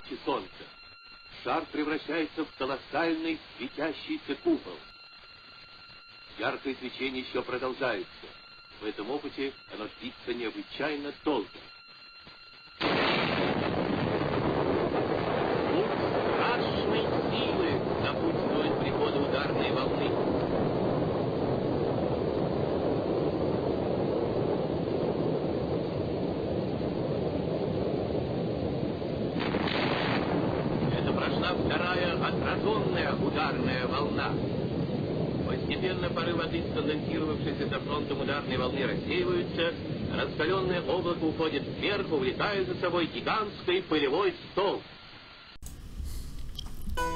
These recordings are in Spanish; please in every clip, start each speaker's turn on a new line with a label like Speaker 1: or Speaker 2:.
Speaker 1: лучи солнца. Шар превращается в колоссальный светящийся купол. Яркое свечение еще продолжается. В этом опыте оно длится необычайно долго. Звук страшной силы напутствует приходу ударной волны. Это прошла вторая отраженная ударная волна. Постепенно порывы воды, сконденсировавшиеся со фронтом ударной волны, рассеиваются, раскаленное облако уходит вверх, увлекая за собой гигантский пылевой столб.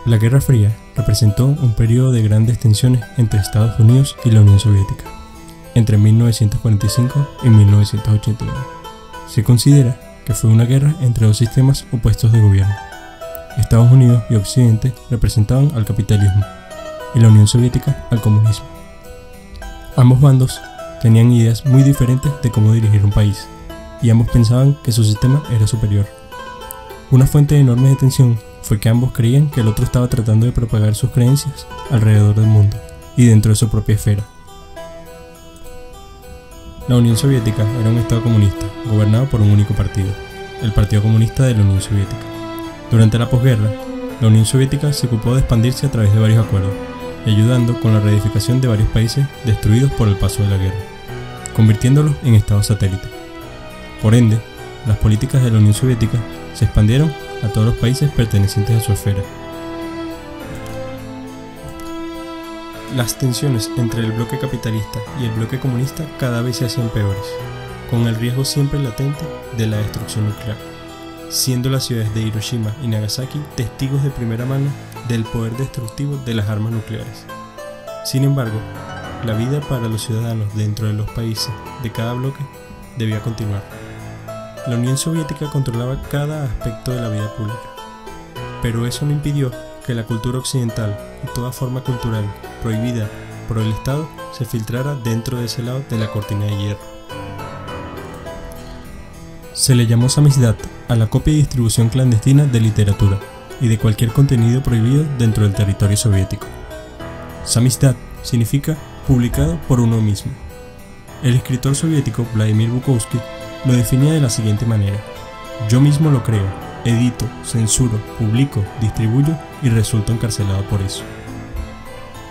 Speaker 2: La Guerra Fría representó un periodo de grandes tensiones entre Estados Unidos y la Unión Soviética, entre 1945 y 1989. Se considera que fue una guerra entre dos sistemas opuestos de gobierno. Estados Unidos y Occidente representaban al capitalismo, y la Unión Soviética al comunismo. Ambos bandos tenían ideas muy diferentes de cómo dirigir un país, y ambos pensaban que su sistema era superior. Una fuente enorme de tensión fue que ambos creían que el otro estaba tratando de propagar sus creencias alrededor del mundo y dentro de su propia esfera. La Unión Soviética era un estado comunista, gobernado por un único partido, el Partido Comunista de la Unión Soviética. Durante la posguerra, la Unión Soviética se ocupó de expandirse a través de varios acuerdos, y ayudando con la reedificación de varios países destruidos por el paso de la guerra, convirtiéndolos en estados satélite. Por ende, las políticas de la Unión Soviética se expandieron a todos los países pertenecientes a su esfera. Las tensiones entre el bloque capitalista y el bloque comunista cada vez se hacían peores, con el riesgo siempre latente de la destrucción nuclear, siendo las ciudades de Hiroshima y Nagasaki testigos de primera mano del poder destructivo de las armas nucleares. Sin embargo, la vida para los ciudadanos dentro de los países de cada bloque debía continuar. La Unión Soviética controlaba cada aspecto de la vida pública, pero eso no impidió que la cultura occidental y toda forma cultural prohibida por el Estado se filtrara dentro de ese lado de la cortina de hierro. Se le llamó samizdat a la copia y distribución clandestina de literatura y de cualquier contenido prohibido dentro del territorio soviético. Samizdat significa publicado por uno mismo. El escritor soviético Vladimir Bukovsky lo definía de la siguiente manera: yo mismo lo creo, edito, censuro, publico, distribuyo y resulto encarcelado por eso.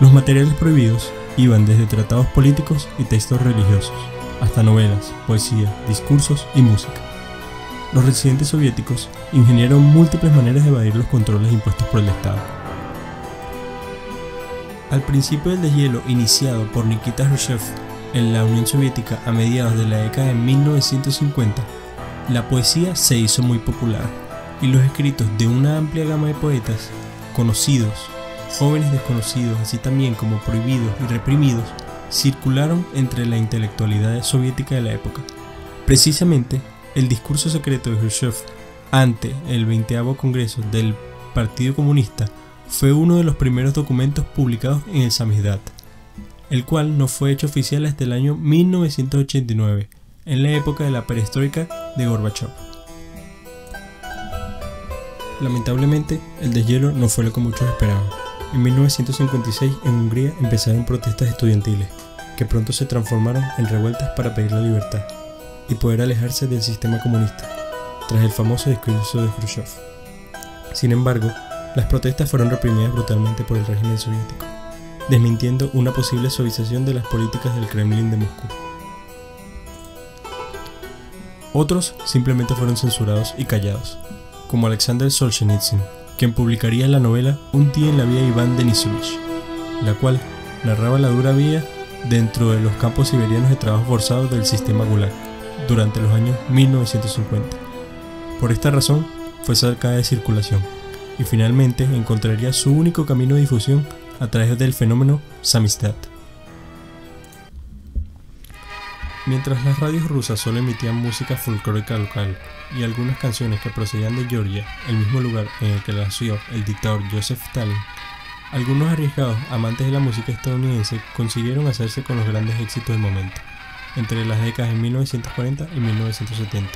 Speaker 2: Los materiales prohibidos iban desde tratados políticos y textos religiosos, hasta novelas, poesía, discursos y música. Los residentes soviéticos ingeniaron múltiples maneras de evadir los controles impuestos por el Estado. Al principio del deshielo iniciado por Nikita Khrushchev en la Unión Soviética a mediados de la década de 1950, la poesía se hizo muy popular y los escritos de una amplia gama de poetas, conocidos, jóvenes desconocidos, así también como prohibidos y reprimidos, circularon entre la intelectualidad soviética de la época. Precisamente, el discurso secreto de Khrushchev ante el 20º Congreso del Partido Comunista fue uno de los primeros documentos publicados en el samizdat, el cual no fue hecho oficial hasta el año 1989, en la época de la perestroika de Gorbachev. Lamentablemente, el deshielo no fue lo que muchos esperaban. En 1956, en Hungría empezaron protestas estudiantiles, que pronto se transformaron en revueltas para pedir la libertad y poder alejarse del sistema comunista, tras el famoso discurso de Khrushchev. Sin embargo, las protestas fueron reprimidas brutalmente por el régimen soviético, desmintiendo una posible suavización de las políticas del Kremlin de Moscú. Otros simplemente fueron censurados y callados, como Alexander Solzhenitsyn, quien publicaría la novela Un día en la vida de Iván Denisovich, la cual narraba la dura vida dentro de los campos siberianos de trabajo forzado del sistema Gulag durante los años 1950. Por esta razón, fue sacada de circulación y finalmente encontraría su único camino de difusión a través del fenómeno samizdat. Mientras las radios rusas solo emitían música folclórica local y algunas canciones que procedían de Georgia, el mismo lugar en el que nació el dictador Joseph Stalin, algunos arriesgados amantes de la música estadounidense consiguieron hacerse con los grandes éxitos del momento, entre las décadas de 1940 y 1970.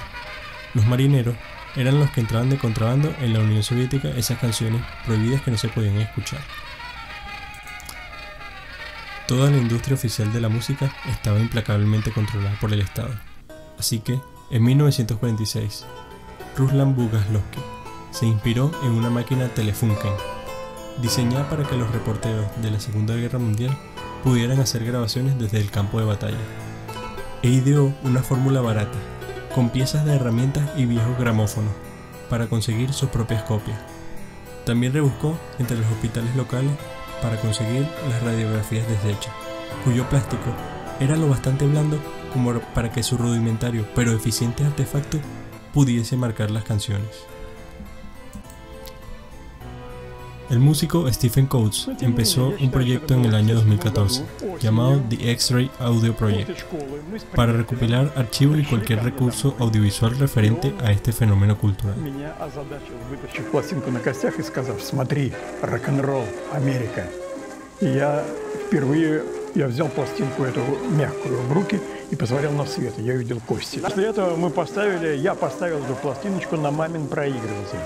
Speaker 2: Los marineros eran los que entraban de contrabando en la Unión Soviética esas canciones prohibidas que no se podían escuchar. Toda la industria oficial de la música estaba implacablemente controlada por el Estado. Así que, en 1946, Ruslan Bugaslovsky se inspiró en una máquina Telefunken, diseñada para que los reporteros de la Segunda Guerra Mundial pudieran hacer grabaciones desde el campo de batalla. E ideó una fórmula barata, con piezas de herramientas y viejos gramófonos, para conseguir sus propias copias. También rebuscó entre los hospitales locales para conseguir las radiografías deshechas, cuyo plástico era lo bastante blando como para que su rudimentario pero eficiente artefacto pudiese marcar las canciones. El músico Stephen Coates empezó un proyecto en el año 2014 llamado The X-Ray Audio Project para recopilar archivos y cualquier recurso audiovisual referente a este fenómeno cultural.
Speaker 3: Я взял пластинку эту мягкую в руки и посмотрел на свет, я увидел кости. После этого я поставил эту пластиночку на мамин проигрыватель.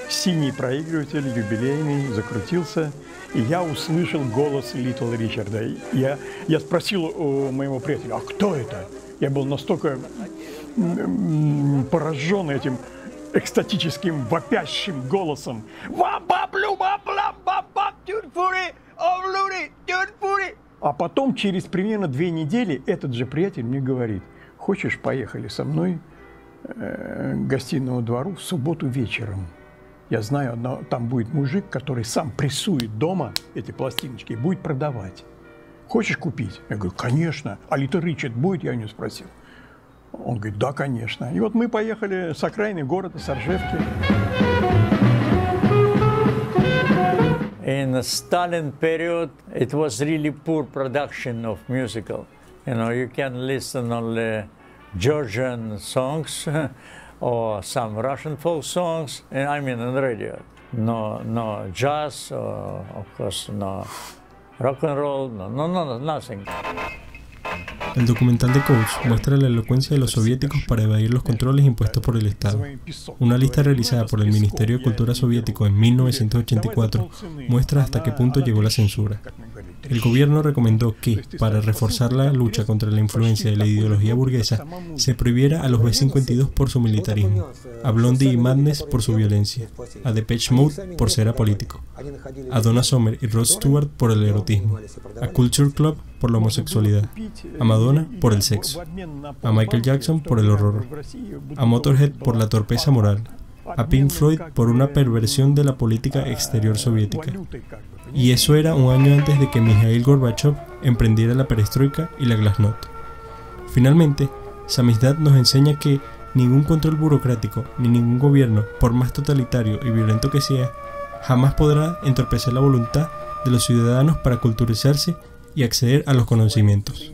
Speaker 3: Синий проигрыватель, юбилейный, закрутился, и я услышал голос Литл Ричарда. Я спросил у моего приятеля, а кто это? Я был настолько поражен этим экстатическим, вопящим голосом. А потом, через примерно 2 недели, этот же приятель мне говорит, хочешь, поехали со мной к Гостиному двору в субботу вечером. Я знаю, там будет мужик, который сам прессует дома эти пластиночки и будет продавать. Хочешь купить? Я говорю, конечно. А Литл Ричард будет? Я у него спросил. Он говорит, да, конечно. И вот мы поехали с окраины города, с Ржевки.
Speaker 4: In the Stalin period, it was really poor production of musical. You know, you can listen only Georgian songs or some Russian folk songs, and I mean on the radio. No jazz, or, of course, no rock and roll, nothing.
Speaker 2: El documental de Coates muestra la elocuencia de los soviéticos para evadir los controles impuestos por el Estado. Una lista realizada por el Ministerio de Cultura soviético en 1984 muestra hasta qué punto llegó la censura. El gobierno recomendó que, para reforzar la lucha contra la influencia de la ideología burguesa, se prohibiera a los B-52 por su militarismo, a Blondie y Madness por su violencia, a Depeche Mode por ser apolítico, a Donna Summer y Rod Stewart por el erotismo, a Culture Club por la homosexualidad, a Madonna por el sexo, a Michael Jackson por el horror, a Motorhead por la torpeza moral, a Pink Floyd por una perversión de la política exterior soviética. Y eso era un año antes de que Mikhail Gorbachev emprendiera la perestroika y la glasnost. Finalmente, Samizdat nos enseña que ningún control burocrático ni ningún gobierno, por más totalitario y violento que sea, jamás podrá entorpecer la voluntad de los ciudadanos para culturizarse y acceder a los conocimientos.